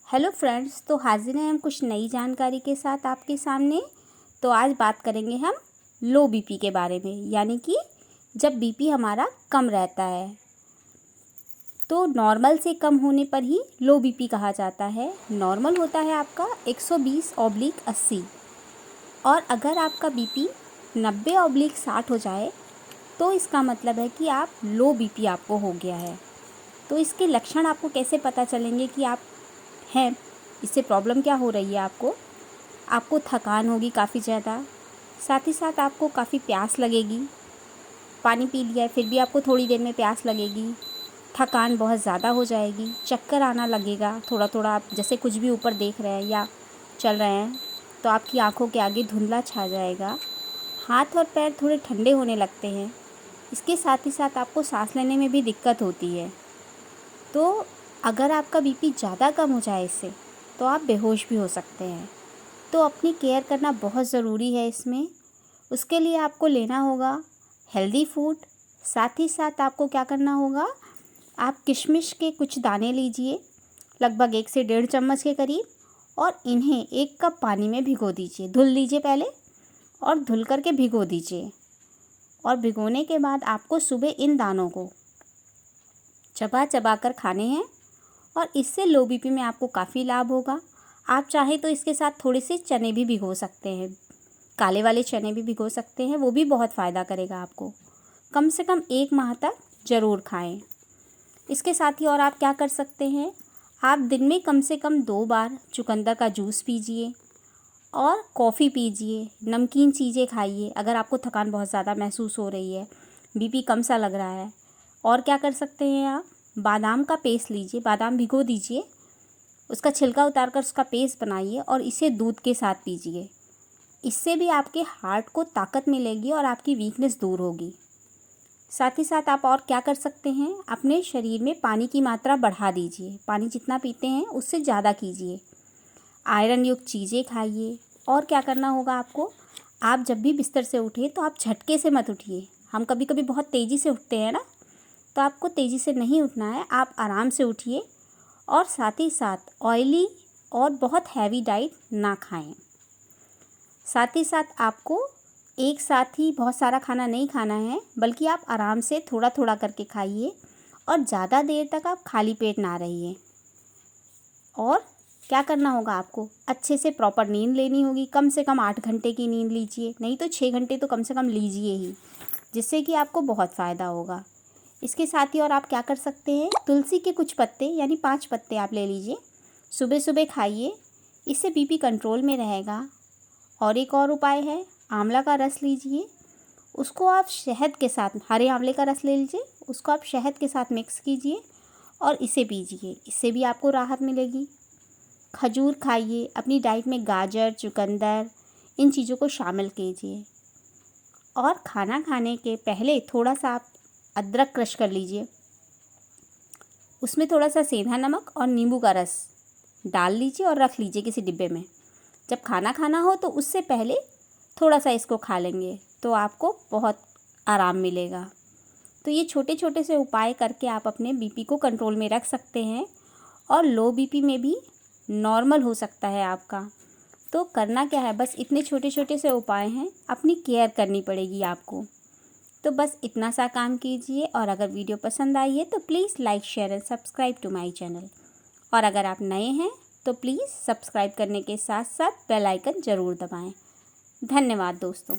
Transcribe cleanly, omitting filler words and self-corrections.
Hello friends, तो हाजिर हैं हम कुछ नई जानकारी के साथ आपके सामने। तो आज बात करेंगे हम लो बीपी के बारे में, यानी कि जब बीपी हमारा कम रहता है तो नॉर्मल से कम होने पर ही लो बीपी कहा जाता है। नॉर्मल होता है आपका 120/80 और अगर आपका बीपी 90/60 हो जाए तो इसका मतलब है कि आप लो बीपी आपको हो गया है। तो इसके लक्षण आपको कैसे पता चलेंगे कि आप हैं, इससे प्रॉब्लम क्या हो रही है आपको थकान होगी काफ़ी ज़्यादा, साथ ही साथ आपको काफ़ी प्यास लगेगी। पानी पी लिया है फिर भी आपको थोड़ी देर में प्यास लगेगी। थकान बहुत ज़्यादा हो जाएगी, चक्कर आना लगेगा थोड़ा थोड़ा। आप जैसे कुछ भी ऊपर देख रहे हैं या चल रहे हैं तो आपकी आँखों के आगे धुंधला छा जाएगा। हाथ और पैर थोड़े ठंडे होने लगते हैं। इसके साथ ही साथ आपको सांस लेने में भी दिक्कत होती है। तो अगर आपका बीपी ज़्यादा कम हो जाए इससे तो आप बेहोश भी हो सकते हैं। तो अपनी केयर करना बहुत ज़रूरी है इसमें। उसके लिए आपको लेना होगा हेल्दी फूड। साथ ही साथ आपको क्या करना होगा, आप किशमिश के कुछ दाने लीजिए, लगभग 1 से 1.5 चम्मच के करीब, और इन्हें 1 कप पानी में भिगो दीजिए। धुल लीजिए पहले और धुल करके भिगो दीजिए। और भिगोने के बाद आपको सुबह इन दानों को चबा चबा कर खाने हैं और इससे लो बीपी में आपको काफ़ी लाभ होगा। आप चाहे तो इसके साथ थोड़े से चने भी भिगो सकते हैं, काले वाले चने भी भिगो सकते हैं, वो भी बहुत फ़ायदा करेगा आपको। कम से कम 1 माह तक ज़रूर खाएं। इसके साथ ही और आप क्या कर सकते हैं, आप दिन में कम से कम 2 बार चुकंदर का जूस पीजिए और कॉफ़ी पीजिए, नमकीन चीज़ें खाइए अगर आपको थकान बहुत ज़्यादा महसूस हो रही है, बीपी कम सा लग रहा है। और क्या कर सकते हैं, आप बादाम का पेस्ट लीजिए, बादाम भिगो दीजिए, उसका छिलका उतार कर उसका पेस्ट बनाइए और इसे दूध के साथ पीजिए। इससे भी आपके हार्ट को ताकत मिलेगी और आपकी वीकनेस दूर होगी। साथ ही साथ आप और क्या कर सकते हैं, अपने शरीर में पानी की मात्रा बढ़ा दीजिए। पानी जितना पीते हैं उससे ज़्यादा कीजिए। आयरन युक्त चीज़ें खाइए। और क्या करना होगा आपको, आप जब भी बिस्तर से उठें तो आप झटके से मत उठिए। हम कभी कभी बहुत तेज़ी से उठते हैं ना, तो आपको तेज़ी से नहीं उठना है, आप आराम से उठिए। और साथ ही साथ ऑयली और बहुत हैवी डाइट ना खाएं। साथ ही साथ आपको एक साथ ही बहुत सारा खाना नहीं खाना है, बल्कि आप आराम से थोड़ा थोड़ा करके खाइए और ज़्यादा देर तक आप खाली पेट ना रहिए। और क्या करना होगा, आपको अच्छे से प्रॉपर नींद लेनी होगी। कम से कम 8 घंटे की नींद लीजिए, नहीं तो 6 घंटे तो कम से कम लीजिए ही, जिससे कि आपको बहुत फ़ायदा होगा। इसके साथ ही और आप क्या कर सकते हैं, तुलसी के कुछ पत्ते यानी 5 पत्ते आप ले लीजिए, सुबह सुबह खाइए, इससे बीपी कंट्रोल में रहेगा। और एक और उपाय है, आंवला का रस लीजिए, उसको आप शहद के साथ, हरे आंवले का रस ले लीजिए, उसको आप शहद के साथ मिक्स कीजिए और इसे पीजिए, इससे भी आपको राहत मिलेगी। खजूर खाइए, अपनी डाइट में गाजर, चुकंदर, इन चीज़ों को शामिल कीजिए। और खाना खाने के पहले थोड़ा सा आप अदरक क्रश कर लीजिए, उसमें थोड़ा सा सेंधा नमक और नींबू का रस डाल लीजिए और रख लीजिए किसी डिब्बे में। जब खाना खाना हो तो उससे पहले थोड़ा सा इसको खा लेंगे तो आपको बहुत आराम मिलेगा। तो ये छोटे छोटे से उपाय करके आप अपने बीपी को कंट्रोल में रख सकते हैं और लो बीपी में भी नॉर्मल हो सकता है आपका। तो करना क्या है, बस इतने छोटे छोटे से उपाय हैं, अपनी केयर करनी पड़ेगी आपको। तो बस इतना सा काम कीजिए। और अगर वीडियो पसंद आई है तो please like, share and subscribe to my channel. और अगर आप नए हैं तो प्लीज़ सब्सक्राइब करने के साथ साथ बेल आइकन ज़रूर दबाएं। धन्यवाद दोस्तों।